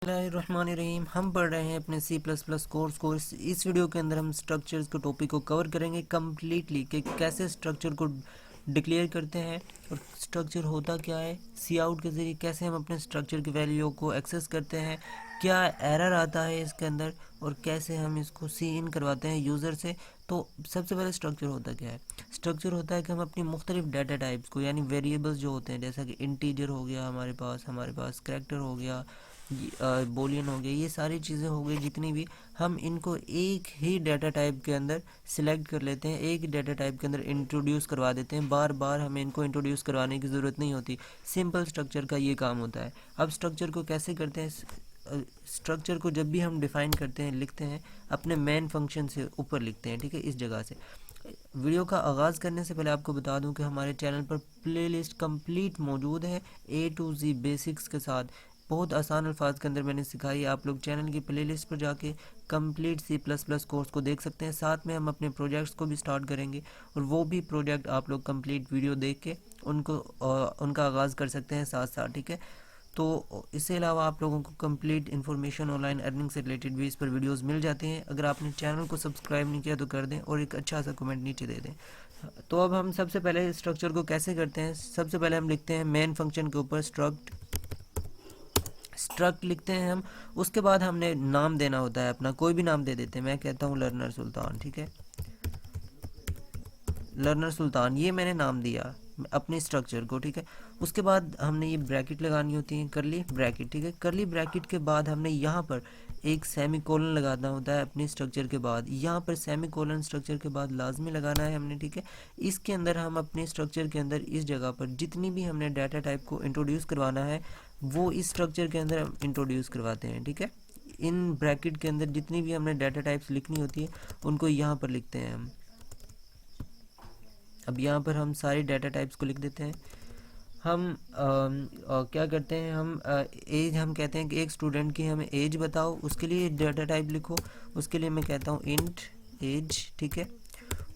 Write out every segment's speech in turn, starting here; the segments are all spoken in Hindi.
बिस्मिल्लाहिर्रहमानिर्रहीम। हम पढ़ रहे हैं अपने सी प्लस प्लस कोर्स को। इस वीडियो के अंदर हम स्ट्रक्चर्स के टॉपिक को कवर करेंगे कम्प्लीटली कि कैसे स्ट्रक्चर को डिक्लेयर करते हैं और स्ट्रक्चर होता क्या है, सी आउट के ज़रिए कैसे हम अपने स्ट्रक्चर की वैल्यू को एक्सेस करते हैं, क्या एरर आता है इसके अंदर और कैसे हम इसको सी इन करवाते हैं यूज़र से। तो सबसे पहले स्ट्रक्चर होता क्या है? स्ट्रक्चर होता है कि हम अपनी मुख्तलिफ डाटा टाइप्स को यानी वेरिएबल्स जो होते हैं, जैसा कि इंटीजर हो गया हमारे पास करैक्टर हो गया, बोलियन हो गया, ये सारी चीज़ें हो गई जितनी भी, हम इनको एक ही डाटा टाइप के अंदर सिलेक्ट कर लेते हैं, एक ही डाटा टाइप के अंदर इंट्रोड्यूस करवा देते हैं। बार बार हमें इनको इंट्रोड्यूस करवाने की ज़रूरत नहीं होती। सिंपल स्ट्रक्चर का ये काम होता है। अब स्ट्रक्चर को कैसे करते हैं? स्ट्रक्चर को जब भी हम डिफ़ाइन करते हैं, लिखते हैं, अपने मेन फंक्शन से ऊपर लिखते हैं, ठीक है, इस जगह से। वीडियो का आगाज़ करने से पहले आपको बता दूं कि हमारे चैनल पर प्लेलिस्ट कंप्लीट मौजूद है A to Z बेसिक्स के साथ। बहुत आसान अल्फाज के अंदर मैंने सिखाई। आप लोग चैनल की प्लेलिस्ट पर जाके कंप्लीट C++ कोर्स को देख सकते हैं। साथ में हम अपने प्रोजेक्ट्स को भी स्टार्ट करेंगे और वो भी प्रोजेक्ट आप लोग कंप्लीट वीडियो देख के उनका आगाज़ कर सकते हैं साथ साथ, ठीक है। तो इसके अलावा आप लोगों को कंप्लीट इन्फॉर्मेशन ऑनलाइन अर्निंग से रिलेटेड भी इस पर वीडियोस मिल जाते हैं। अगर आपने चैनल को सब्सक्राइब नहीं किया तो कर दें और एक अच्छा सा कमेंट नीचे दे दें। तो अब हम सबसे पहले स्ट्रक्चर को कैसे करते हैं? सबसे पहले हम लिखते हैं मेन फंक्शन के ऊपर स्ट्रक्ट लिखते हैं हम। उसके बाद हमने नाम देना होता है अपना, कोई भी नाम दे देते हैं। मैं कहता हूँ लर्नर सुल्तान, ठीक है, लर्नर सुल्तान, ये मैंने नाम दिया अपने स्ट्रक्चर को, ठीक है। उसके बाद हमने ये ब्रैकेट लगानी होती है, करली ब्रैकेट, ठीक है। करली ब्रैकेट के बाद हमने यहाँ पर एक सेमी कोलन लगाना होता है अपने स्ट्रक्चर के बाद। यहाँ पर सेमी कोलन स्ट्रक्चर के बाद लाजमी लगाना है हमने, ठीक है। इसके अंदर हम अपने स्ट्रक्चर के अंदर इस जगह पर जितनी भी हमने डाटा टाइप को इंट्रोड्यूस करवाना है वो इस स्ट्रक्चर के अंदर हम इंट्रोड्यूस करवाते हैं, ठीक है। इन ब्रैकेट के अंदर जितनी भी हमने डाटा टाइप्स लिखनी होती है उनको यहाँ पर लिखते हैं हम। अब यहाँ पर हम सारी डाटा टाइप्स को लिख देते हैं। हम क्या करते हैं, हम एज, हम कहते हैं कि एक स्टूडेंट की हमें एज बताओ, उसके लिए डाटा टाइप लिखो। उसके लिए मैं कहता हूँ इंट एज, ठीक है।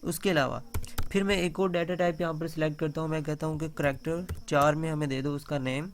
उसके अलावा फिर मैं एक और डाटा टाइप यहाँ पर सिलेक्ट करता हूँ। मैं कहता हूँ कि करैक्टर 4 में हमें दे दो उसका नेम,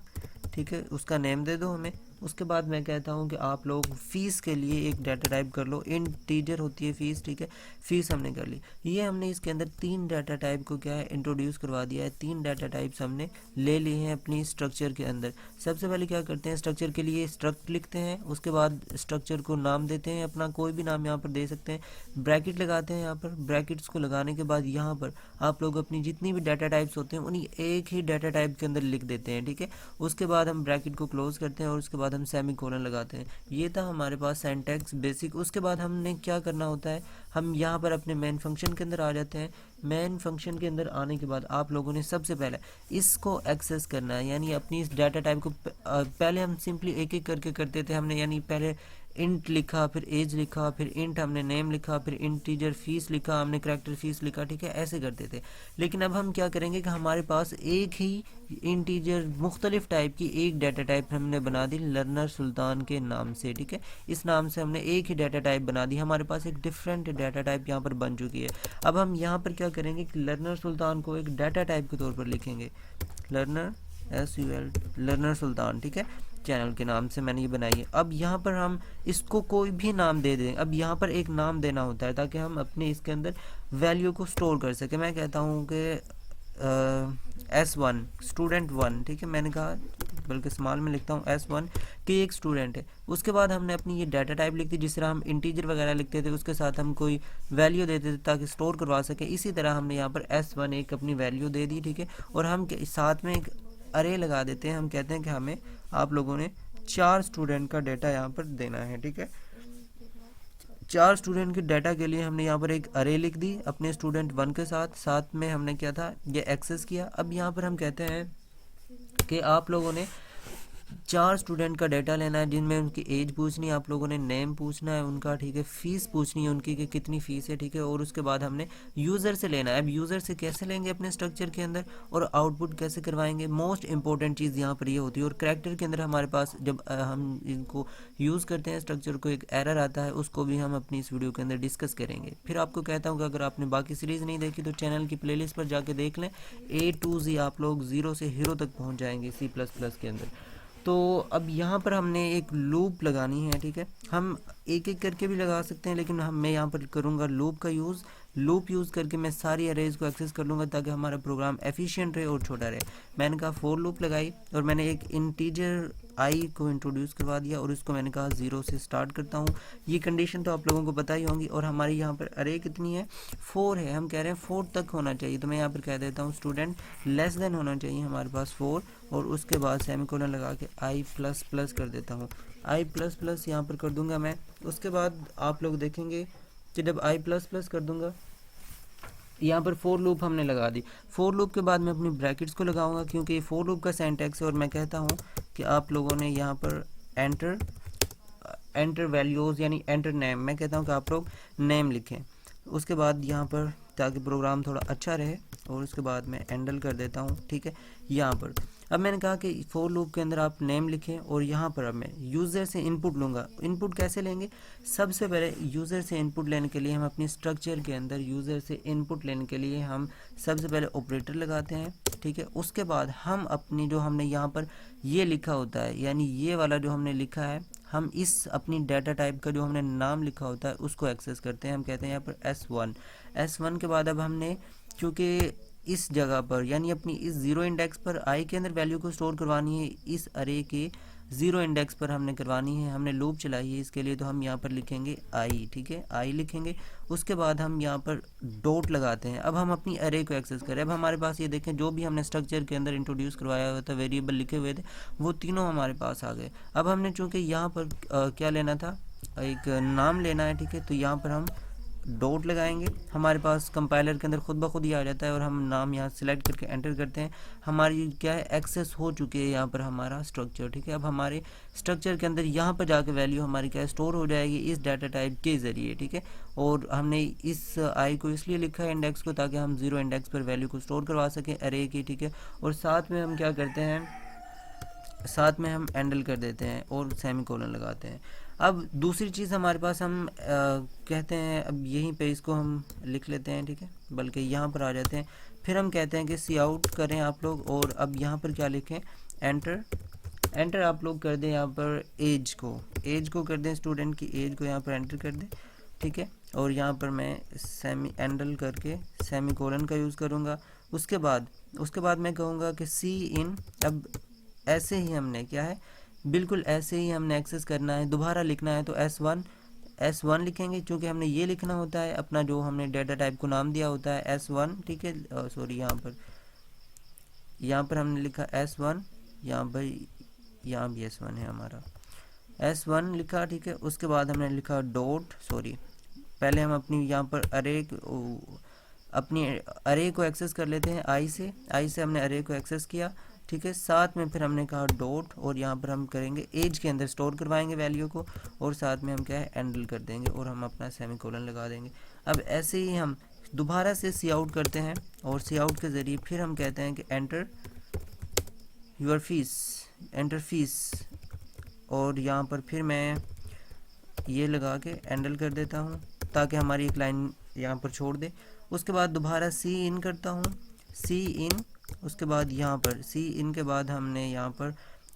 ठीक है, उसका नेम दे दो हमें। उसके बाद मैं कहता हूँ कि आप लोग फ़ीस के लिए एक डाटा टाइप कर लो, इंटीजर होती है फ़ीस, ठीक है, फ़ीस हमने कर ली। ये हमने इसके अंदर 3 डाटा टाइप को क्या है इंट्रोड्यूस करवा दिया है। 3 डाटा टाइप्स हमने ले लिए हैं अपनी स्ट्रक्चर के अंदर। सबसे पहले क्या करते हैं, स्ट्रक्चर के लिए स्ट्रक्ट लिखते हैं। उसके बाद स्ट्रक्चर को नाम देते हैं, अपना कोई भी नाम यहाँ पर दे सकते हैं। ब्रैकेट लगाते हैं यहाँ पर। ब्रैकेट्स को लगाने के बाद यहाँ पर आप लोग अपनी जितनी भी डाटा टाइप्स होते हैं उन्हीं एक ही डाटा टाइप के अंदर लिख देते हैं, ठीक है। उसके बाद हम ब्रैकेट को क्लोज करते हैं और उसके बाद हम सेमी कोलन लगाते हैं। ये था हमारे पास सिंटैक्स बेसिक। उसके बाद हमने क्या करना होता है, हम यहाँ पर अपने मेन फंक्शन के अंदर आ जाते हैं। मेन फंक्शन के अंदर आने के बाद आप लोगों ने सबसे पहले इसको एक्सेस करना है, यानी अपनी इस डाटा टाइप को पहले हम सिंपली एक एक करके करते थे हमने, यानी पहले इंट लिखा, फिर एज लिखा, फिर इंट हमने नेम लिखा, फिर इंटीजर फीस लिखा, हमने करैक्टर फीस लिखा, ठीक है, ऐसे करते थे। लेकिन अब हम क्या करेंगे कि हमारे पास एक ही इंटीजर मुख्तलिफ टाइप की एक डाटा टाइप हमने बना दी लर्नर सुल्तान के नाम से, ठीक है। इस नाम से हमने एक ही डाटा टाइप बना दी। हमारे पास एक डिफरेंट डाटा टाइप यहाँ पर बन चुकी है। अब हम यहाँ पर क्या करेंगे कि लर्नर सुल्तान को एक डाटा टाइप के तौर पर लिखेंगे, लर्नर SUL, लर्नर सुल्तान, ठीक है, चैनल के नाम से मैंने ये बनाई है। अब यहाँ पर हम इसको कोई भी नाम दे दें। अब यहाँ पर एक नाम देना होता है ताकि हम अपने इसके अंदर वैल्यू को स्टोर कर सकें। मैं कहता हूँ कि S1 स्टूडेंट 1, ठीक है, मैंने कहा, बल्कि स्मॉल में लिखता हूँ S1 कि एक स्टूडेंट है। उसके बाद हमने अपनी ये डाटा टाइप लिख दी। जिस तरह हम इंटीजर वगैरह लिखते थे उसके साथ हम कोई वैल्यू देते थे ताकि स्टोर करवा सकें, इसी तरह हमने यहाँ पर S1 एक अपनी वैल्यू दे दी, ठीक है। और हम साथ में एक अरे लगा देते हैं। हम कहते हैं कि हमें आप लोगों ने 4 स्टूडेंट का डाटा यहाँ पर देना है, ठीक है। 4 स्टूडेंट के डाटा के लिए हमने यहाँ पर एक अरे लिख दी अपने स्टूडेंट 1 के साथ। साथ में हमने क्या था, ये एक्सेस किया। अब यहाँ पर हम कहते हैं कि आप लोगों ने 4 स्टूडेंट का डाटा लेना है जिनमें उनकी एज पूछनी है, आप लोगों ने नेम पूछना है उनका, ठीक है, फ़ीस पूछनी है उनकी कि कितनी फ़ीस है, ठीक है। और उसके बाद हमने यूज़र से लेना है। अब यूज़र से कैसे लेंगे अपने स्ट्रक्चर के अंदर और आउटपुट कैसे करवाएंगे, मोस्ट इंपॉर्टेंट चीज़ यहाँ पर ये होती है। और करैक्टर के अंदर हमारे पास जब हम इनको यूज़ करते हैं स्ट्रक्चर को, एक एरर आता है, उसको भी हम अपनी इस वीडियो के अंदर डिस्कस करेंगे। फिर आपको कहता हूँ कि अगर आपने बाकी सीरीज़ नहीं देखी तो चैनल की प्लेलिस्ट पर जाके देख लें। A to Z आप लोग 0 से हीरो तक पहुँच जाएंगे C++ के अंदर। तो अब यहाँ पर हमने एक लूप लगानी है, ठीक है। हम एक एक करके भी लगा सकते हैं, लेकिन मैं यहाँ पर करूँगा लूप का यूज़। लूप यूज़ करके मैं सारी अरेज को एक्सेस कर लूँगा ताकि हमारा प्रोग्राम एफिशिएंट रहे और छोटा रहे। मैंने कहा फॉर लूप लगाई और मैंने एक इंटीजर आई को इंट्रोड्यूस करवा दिया और उसको मैंने कहा 0 से स्टार्ट करता हूँ। ये कंडीशन तो आप लोगों को पता ही होंगी। और हमारी यहाँ पर अरे कितनी है, 4 है। हम कह रहे हैं 4 तक होना चाहिए, तो मैं यहाँ पर कह देता हूँ स्टूडेंट लेस देन होना चाहिए हमारे पास 4, और उसके बाद सेमीकोलन लगा के आई प्लस प्लस कर देता हूँ। आई प्लस प्लस यहाँ पर कर दूंगा मैं। उसके बाद आप लोग देखेंगे कि जब आई प्लस प्लस कर दूंगा, यहाँ पर फोर लूप हमने लगा दी। फोर लूप के बाद मैं अपनी ब्रैकेट्स को लगाऊंगा, क्योंकि ये फोर लूप का सिंटैक्स है। और मैं कहता हूँ कि आप लोगों ने यहाँ पर एंटर वैल्यूज़ यानी एंटर नेम, मैं कहता हूँ कि आप लोग नेम लिखें। उसके बाद यहाँ पर, ताकि प्रोग्राम थोड़ा अच्छा रहे, और उसके बाद मैं एंडल कर देता हूँ, ठीक है। यहाँ पर अब मैंने कहा कि फोर लूप के अंदर आप नेम लिखें, और यहाँ पर अब मैं यूज़र से इनपुट लूँगा। इनपुट कैसे लेंगे? सबसे पहले यूज़र से इनपुट लेने के लिए हम अपनी स्ट्रक्चर के अंदर यूज़र से इनपुट लेने के लिए हम सबसे पहले ऑपरेटर लगाते हैं, ठीक है। उसके बाद हम अपनी जो हमने यहाँ पर ये लिखा होता है, यानी ये वाला जो हमने लिखा है, हम इस अपनी डाटा टाइप का जो हमने नाम लिखा होता है उसको एक्सेस करते हैं। हम कहते हैं यहाँ पर S1 के बाद अब हमने, क्योंकि इस जगह पर यानी अपनी इस जीरो इंडेक्स पर आई के अंदर वैल्यू को स्टोर करवानी है, इस अरे के जीरो इंडेक्स पर हमने करवानी है, हमने लूप चलाई है इसके लिए, तो हम यहाँ पर लिखेंगे आई, ठीक है, आई लिखेंगे। उसके बाद हम यहाँ पर डॉट लगाते हैं। अब हम अपनी अरे को एक्सेस करें। अब हमारे पास ये देखें, जो भी हमने स्ट्रक्चर के अंदर इंट्रोड्यूस करवाया हुआ था, वेरिएबल लिखे हुए थे, वो तीनों हमारे पास आ गए। अब हमने चूँकि यहाँ पर क्या लेना था, एक नाम लेना है, ठीक है, तो यहाँ पर हम डॉट लगाएंगे। हमारे पास कंपाइलर के अंदर खुद ब खुद ही आ जाता है, और हम नाम यहाँ सिलेक्ट करके एंटर करते हैं। हमारी क्या है, एक्सेस हो चुकी है यहाँ पर हमारा स्ट्रक्चर, ठीक है। अब हमारे स्ट्रक्चर के अंदर यहाँ पर जाके वैल्यू हमारी क्या है, स्टोर हो जाएगी इस डाटा टाइप के ज़रिए, ठीक है। और हमने इस आई को इसलिए लिखा है इंडेक्स को, ताकि हम जीरो इंडेक्स पर वैल्यू को स्टोर करवा सकें अरे की, ठीक है। और साथ में हम क्या करते हैं, साथ में हम एंडल कर देते हैं और सेमीकोलन लगाते हैं। अब दूसरी चीज़ हमारे पास, हम कहते हैं, अब यहीं पे इसको हम लिख लेते हैं, ठीक है, बल्कि यहाँ पर आ जाते हैं। फिर हम कहते हैं कि सी आउट करें आप लोग, और अब यहाँ पर क्या लिखें, एंटर आप लोग कर दें। यहाँ पर एज को कर दें, स्टूडेंट की एज को यहाँ पर एंटर कर दें, ठीक है। और यहाँ पर मैं सेमी एंडल करके सेमीकोलन का यूज़ करूँगा। उसके बाद मैं कहूँगा कि सी इन। अब ऐसे ही हमने क्या है, बिल्कुल ऐसे ही हमने एक्सेस करना है। दोबारा लिखना है तो S1 लिखेंगे, क्योंकि हमने ये लिखना होता है अपना जो हमने डाटा टाइप को नाम दिया होता है S1, ठीक है। सॉरी, यहाँ पर हमने लिखा S1, यहाँ भी S1 है हमारा, S1 लिखा, ठीक है। उसके बाद हमने लिखा डॉट, सॉरी, पहले हम अपनी यहाँ पर अपनी अरे को एक्सेस कर लेते हैं आई से हमने अरे को एक्सेस किया, ठीक है। साथ में फिर हमने कहा डॉट, और यहाँ पर हम करेंगे एज के अंदर स्टोर करवाएंगे वैल्यू को, और साथ में हम क्या है, एंडल कर देंगे, और हम अपना सेमीकोलन लगा देंगे। अब ऐसे ही हम दोबारा से सी आउट करते हैं, और सी आउट के ज़रिए फिर हम कहते हैं कि एंटर फीस, और यहाँ पर फिर मैं ये लगा के एंडल कर देता हूँ, ताकि हमारी एक लाइन यहाँ पर छोड़ दे। उसके बाद दोबारा सी इन करता हूँ, सी इन। उसके बाद यहाँ पर सी इन के बाद हमने यहाँ पर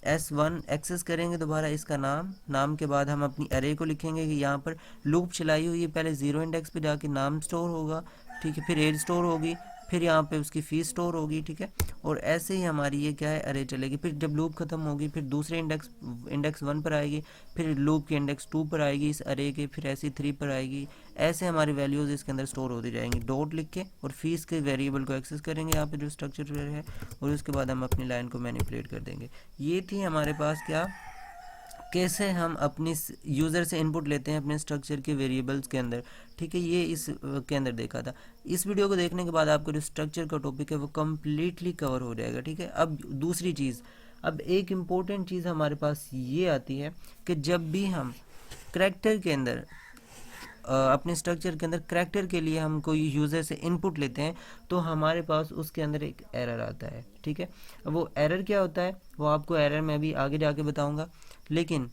S1 एक्सेस करेंगे दोबारा इसका नाम के बाद हम अपनी अरे को लिखेंगे कि यहाँ पर लूप चलाई हुई है, पहले जीरो इंडेक्स पे जाके नाम स्टोर होगा, ठीक है, फिर एज स्टोर होगी, फिर यहाँ पे उसकी फ़ीस स्टोर होगी, ठीक है। और ऐसे ही हमारी ये क्या है, अरे चलेगी। फिर जब लूप ख़त्म होगी, फिर दूसरे इंडेक्स 1 पर आएगी, फिर लूप के इंडेक्स 2 पर आएगी इस अरे के, फिर ऐसी 3 पर आएगी। ऐसे हमारी वैल्यूज़ इसके अंदर स्टोर होती जाएंगी। डॉट लिख के और फीस के वेरिएबल को एक्सेस करेंगे यहाँ पे जो स्ट्रक्चर है, और उसके बाद हम अपनी लाइन को मैनिपुलेट कर देंगे। ये थी हमारे पास क्या, कैसे हम अपनी यूज़र से इनपुट लेते हैं अपने स्ट्रक्चर के वेरिएबल्स के अंदर, ठीक है। ये इस के अंदर देखा था। इस वीडियो को देखने के बाद आपको जो स्ट्रक्चर का टॉपिक है वो कम्प्लीटली कवर हो जाएगा, ठीक है। अब दूसरी चीज़, अब एक इम्पोर्टेंट चीज़ हमारे पास ये आती है कि जब भी हम करैक्टर के अंदर अपने स्ट्रक्चर के अंदर करैक्टर के लिए हम कोई यूज़र से इनपुट लेते हैं, तो हमारे पास उसके अंदर एक एरर आता है, ठीक है। अब वो एरर क्या होता है, वो आपको एरर मैं भी आगे जाके बताऊंगा, लेकिन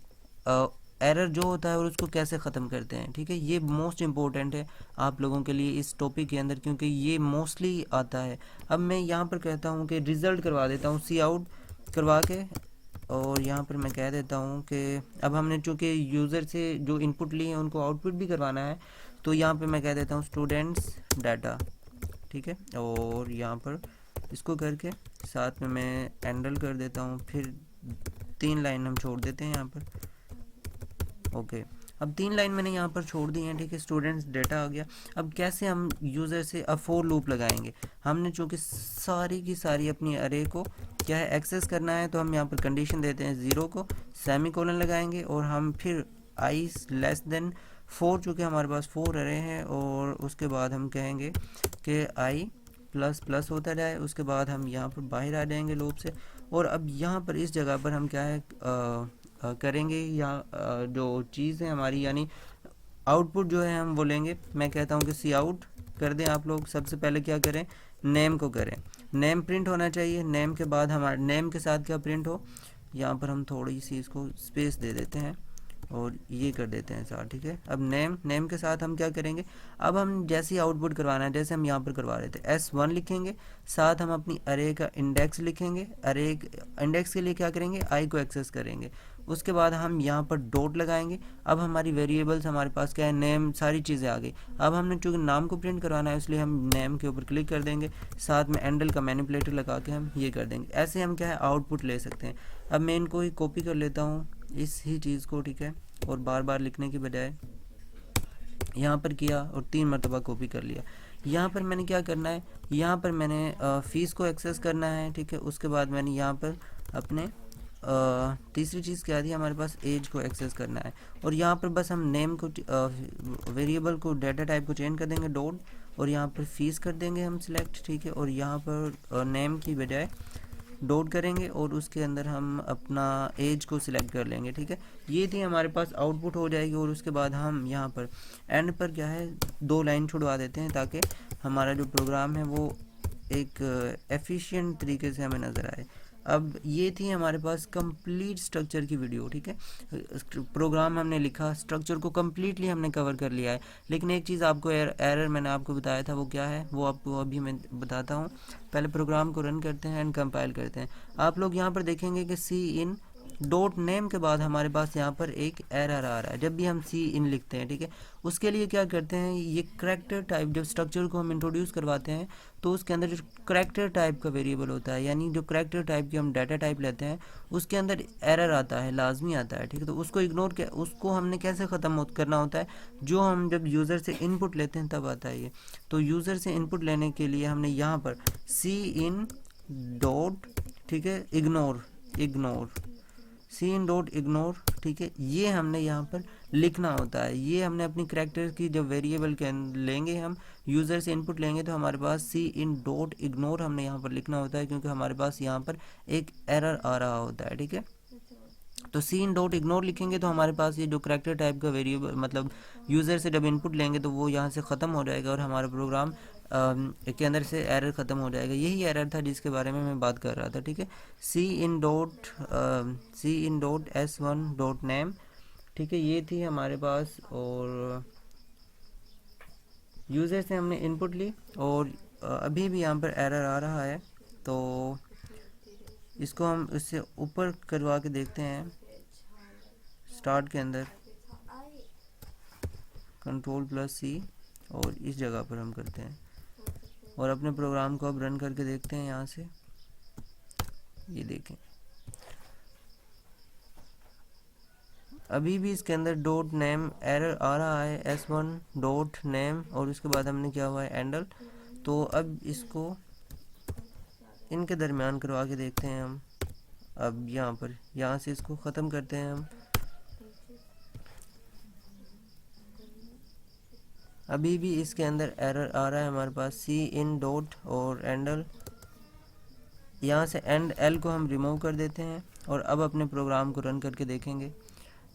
एरर जो होता है और उसको कैसे ख़त्म करते हैं, ठीक है, ये मोस्ट इम्पोर्टेंट है आप लोगों के लिए इस टॉपिक के अंदर, क्योंकि ये मोस्टली आता है। अब मैं यहाँ पर कहता हूँ कि रिज़ल्ट करवा देता हूँ, सी आउट करवा के, और यहाँ पर मैं कह देता हूँ कि अब हमने चूँकि यूज़र से जो इनपुट लिए हैं उनको आउटपुट भी करवाना है, तो यहाँ पे मैं कह देता हूँ स्टूडेंट्स डाटा, ठीक है। और यहाँ पर इसको करके साथ में मैं हैंडल कर देता हूँ, फिर 3 लाइन हम छोड़ देते हैं यहाँ पर। ओके, अब 3 लाइन मैंने यहाँ पर छोड़ दी हैं, ठीक है। स्टूडेंट्स डाटा आ गया। अब कैसे हम यूज़र से अब फॉर लूप लगाएंगे। हमने चूँकि सारी की सारी अपनी अरे को क्या है एक्सेस करना है, तो हम यहाँ पर कंडीशन देते हैं 0 को, सेमीकोलन लगाएंगे और हम फिर i लेस देन 4, चूँकि हमारे पास 4 अरे हैं, और उसके बाद हम कहेंगे कि i प्लस प्लस होता जाए। उसके बाद हम यहाँ पर बाहर आ जाएंगे लूप से, और अब यहाँ पर इस जगह पर हम क्या है करेंगे, या जो चीज़ है हमारी यानी आउटपुट जो है हम बोलेंगे, मैं कहता हूँ कि सी आउट कर दें आप लोग। सबसे पहले क्या करें, नेम को करें, नेम प्रिंट होना चाहिए। नेम के बाद हमारे नेम के साथ क्या प्रिंट हो, यहाँ पर हम थोड़ी सी इसको स्पेस दे देते हैं और ये कर देते हैं साथ, ठीक है। अब नेम के साथ हम क्या करेंगे, अब हम जैसे ही आउटपुट करवाना है जैसे हम यहाँ पर करवा रहे थे, S1 लिखेंगे, साथ हम अपनी अरे का इंडेक्स लिखेंगे। अरे इंडेक्स के लिए क्या करेंगे, आई को एक्सेस करेंगे। उसके बाद हम यहाँ पर डॉट लगाएंगे। अब हमारी वेरिएबल्स हमारे पास क्या है, नेम, सारी चीज़ें आ गई। अब हमने चूँकि नाम को प्रिंट करवाना है इसलिए हम नेम के ऊपर क्लिक कर देंगे, साथ में एंडल का मैनिपुलेटर लगा के हम ये कर देंगे। ऐसे हम क्या है आउटपुट ले सकते हैं। अब मैं इनको ही कॉपी कर लेता हूँ इस ही चीज़ को, ठीक है, और बार बार लिखने की बजाय यहाँ पर किया और 3 मरतबा कॉपी कर लिया। यहाँ पर मैंने क्या करना है, यहाँ पर मैंने फ़ीस को एक्सेस करना है, ठीक है। उसके बाद मैंने यहाँ पर अपने तीसरी चीज़ क्या थी, हमारे पास एज को एक्सेस करना है, और यहाँ पर बस हम नेम को वेरिएबल को डाटा टाइप को चेंज कर देंगे डॉट, और यहाँ पर फीस कर देंगे हम सिलेक्ट, ठीक है। और यहाँ पर नेम की बजाय डॉट करेंगे और उसके अंदर हम अपना एज को सिलेक्ट कर लेंगे, ठीक है। ये थी हमारे पास आउटपुट हो जाएगी। और उसके बाद हम यहाँ पर एंड पर क्या है 2 लाइन छुड़वा देते हैं ताकि हमारा जो प्रोग्राम है वो एक एफिशिएंट तरीके से हमें नज़र आए। अब ये थी हमारे पास कंप्लीट स्ट्रक्चर की वीडियो, ठीक है। प्रोग्राम हमने लिखा, स्ट्रक्चर को कम्प्लीटली हमने कवर कर लिया है। लेकिन एक चीज़ आपको एरर मैंने आपको बताया था, वो क्या है वो आपको अभी मैं बताता हूँ। पहले प्रोग्राम को रन करते हैं एंड कंपाइल करते हैं। आप लोग यहाँ पर देखेंगे कि सी इन डॉट नेम के बाद हमारे पास यहाँ पर एक एरर आ रहा है जब भी हम सी इन लिखते हैं, ठीक है। उसके लिए क्या करते हैं, ये करैक्टर टाइप, जब स्ट्रक्चर को हम इंट्रोड्यूस करवाते हैं तो उसके अंदर जो करैक्टर टाइप का वेरिएबल होता है, यानी जो करैक्टर टाइप की हम डाटा टाइप लेते हैं उसके अंदर एरर आता है, लाजमी आता है, ठीक है। तो उसको इग्नोर कर, उसको हमने कैसे ख़त्म करना होता है, जो हम जब यूज़र से इनपुट लेते हैं तब आता है ये। तो यूज़र से इनपुट लेने के लिए हमने यहाँ पर सी इन डॉट, ठीक है, ignore c in dot ignore, ठीक है, ये हमने यहाँ पर लिखना होता है। ये हमने अपनी करैक्टर की जब वेरिएबल के लेंगे, हम यूज़र से इनपुट लेंगे तो हमारे पास सी इन डॉट इग्नोर हमने यहाँ पर लिखना होता है, क्योंकि हमारे पास यहाँ पर एक एरर आ रहा होता है, ठीक है। तो सी इन डॉट इग्नोर लिखेंगे तो हमारे पास ये जो करैक्टर टाइप का वेरिएबल मतलब यूज़र से जब इनपुट लेंगे तो वो यहाँ से ख़त्म हो जाएगा और हमारा प्रोग्राम के अंदर से एरर ख़त्म हो जाएगा। यही एरर था जिसके बारे में मैं बात कर रहा था, ठीक है। C in dot S1 dot name, ठीक है, ये थी हमारे पास। और यूज़र से हमने इनपुट ली और अभी भी यहाँ पर एरर आ रहा है, तो इसको हम इससे ऊपर करवा के देखते हैं। स्टार्ट के अंदर Ctrl+C और इस जगह पर हम करते हैं और अपने प्रोग्राम को अब रन करके देखते हैं। यहाँ से ये देखें, अभी भी इसके अंदर डॉट नेम एरर आ रहा है, S1 डॉट नेम, और उसके बाद हमने क्या हुआ है एंडल। तो अब इसको इनके दरमियान करवा के देखते हैं हम। अब यहाँ से इसको ख़त्म करते हैं हम। अभी भी इसके अंदर एरर आ रहा है हमारे पास, सी इन डॉट और एंडल। यहाँ से एंड एल को हम रिमूव कर देते हैं और अब अपने प्रोग्राम को रन करके देखेंगे।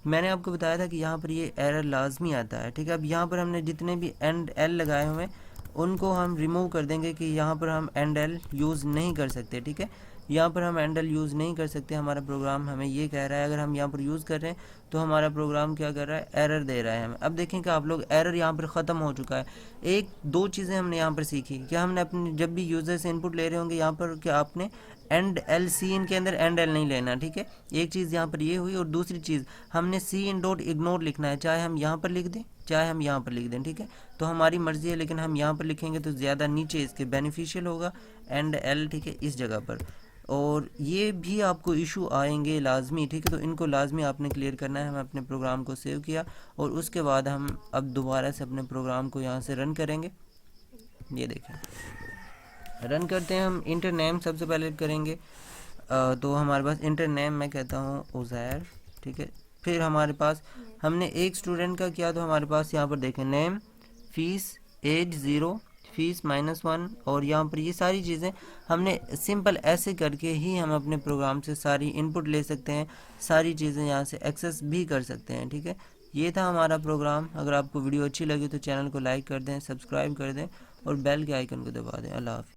मैंने आपको बताया था कि यहाँ पर ये एरर लाजमी आता है, ठीक है। अब यहाँ पर हमने जितने भी एंड एल लगाए हुए हैं उनको हम रिमूव कर देंगे कि यहाँ पर हम एंड एल यूज़ नहीं कर सकते, ठीक है। यहाँ पर हम एंड एल यूज़ नहीं कर सकते, हमारा प्रोग्राम हमें ये कह रहा है। अगर हम यहाँ पर यूज़ कर रहे हैं तो हमारा प्रोग्राम क्या कर रहा है, एरर दे रहा है हमें। अब देखें कि आप लोग एरर यहाँ पर ख़त्म हो चुका है। एक दो चीज़ें हमने यहाँ पर सीखी कि हमने अपने जब भी यूज़र से इनपुट ले रहे होंगे यहाँ पर कि आपने एंड एल सी इन के अंदर एंड एल नहीं लेना, ठीक है। एक चीज़ यहाँ पर ये हुई। और दूसरी चीज़, हमने सी इन डॉट इग्नोर लिखना है, चाहे हम यहाँ पर लिख दें चाहे हम यहाँ पर लिख दें, ठीक है। तो हमारी मर्ज़ी है, लेकिन हम यहाँ पर लिखेंगे तो ज़्यादा नीचे इसके बेनिफिशियल होगा एंड एल, ठीक है, इस जगह पर। और ये भी आपको इशू आएंगे लाजमी, ठीक है। तो इनको लाजमी आपने क्लियर करना है। हम अपने प्रोग्राम को सेव किया और उसके बाद हम अब दोबारा से अपने प्रोग्राम को यहाँ से रन करेंगे। ये देखें, रन करते हैं। हम इंटर नेम सबसे पहले करेंगे। तो हमारे पास इंटर नेम मैं कहता हूँ उज़ैर, ठीक है। फिर हमारे पास हमने एक स्टूडेंट का किया तो हमारे पास यहाँ पर देखें नेम, फ़ीस, एज 0, फ़ीस -1, और यहाँ पर ये सारी चीज़ें हमने सिंपल ऐसे करके ही हम अपने प्रोग्राम से सारी इनपुट ले सकते हैं, सारी चीज़ें यहाँ से एक्सेस भी कर सकते हैं, ठीक है। ये था हमारा प्रोग्राम। अगर आपको वीडियो अच्छी लगी तो चैनल को लाइक कर दें, सब्सक्राइब कर दें और बेल के आइकन को दबा दें। अल्लाह हाफ़िज़।